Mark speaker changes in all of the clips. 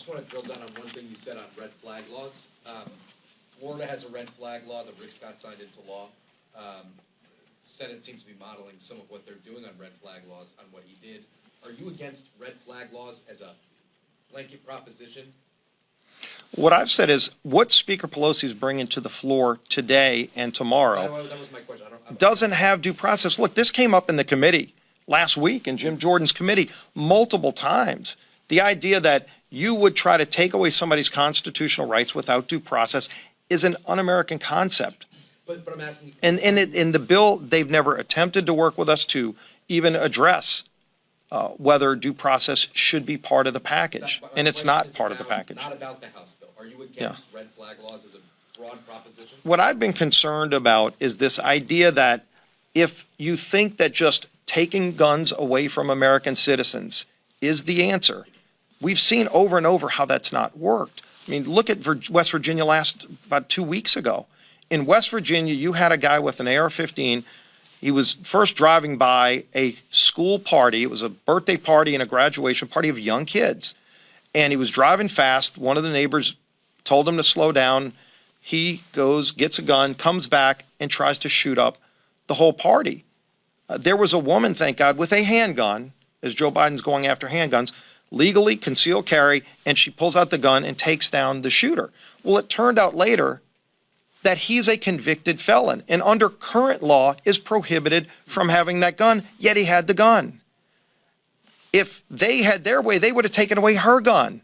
Speaker 1: just want to drill down on one thing you said on red flag laws. Florida has a red flag law that Rick Scott signed into law. Senate seems to be modeling some of what they're doing on red flag laws on what he did. Are you against red flag laws as a blanket proposition?
Speaker 2: What I've said is what Speaker Pelosi is bringing to the floor today and tomorrow
Speaker 1: That was my question.
Speaker 2: doesn't have due process. Look, this came up in the committee last week in Jim Jordan's committee multiple times. The idea that you would try to take away somebody's constitutional rights without due process is an un-American concept.
Speaker 1: But I'm asking.
Speaker 2: And in the bill, they've never attempted to work with us to even address whether due process should be part of the package. And it's not part of the package.
Speaker 1: Not about the House bill. Are you against red flag laws as a broad proposition?
Speaker 2: What I've been concerned about is this idea that if you think that just taking guns away from American citizens is the answer, we've seen over and over how that's not worked. I mean, look at West Virginia about 2 weeks ago. In West Virginia, you had a guy with an AR-15. He was first driving by a school party. It was a birthday party and a graduation party of young kids. And he was driving fast. One of the neighbors told him to slow down. He goes, gets a gun, comes back, and tries to shoot up the whole party. There was a woman, thank God, with a handgun, as Joe Biden's going after handguns, legally concealed carry, and she pulls out the gun and takes down the shooter. Well, it turned out later that he's a convicted felon and under current law is prohibited from having that gun, yet he had the gun. If they had their way, they would have taken away her gun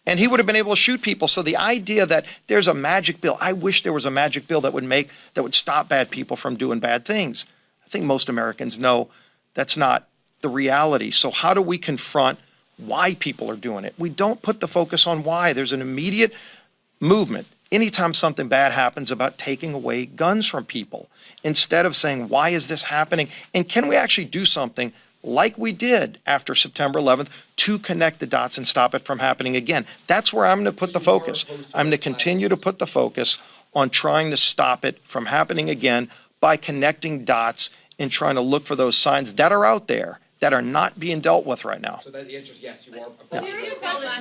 Speaker 2: and he would have been able to shoot people. So the idea that there's a magic bill, I wish there was a magic bill that would stop bad people from doing bad things. I think most Americans know that's not the reality. So how do we confront why people are doing it? We don't put the focus on why. There's an immediate movement anytime something bad happens about taking away guns from people, instead of saying, why is this happening? And can we actually do something like we did after September 11th to connect the dots and stop it from happening again? That's where I'm going to put the focus. I'm going to continue to put the focus on trying to stop it from happening again by connecting dots and trying to look for those signs that are out there that are not being dealt with right now.
Speaker 1: So that the answer is yes, you are.
Speaker 3: Serious question.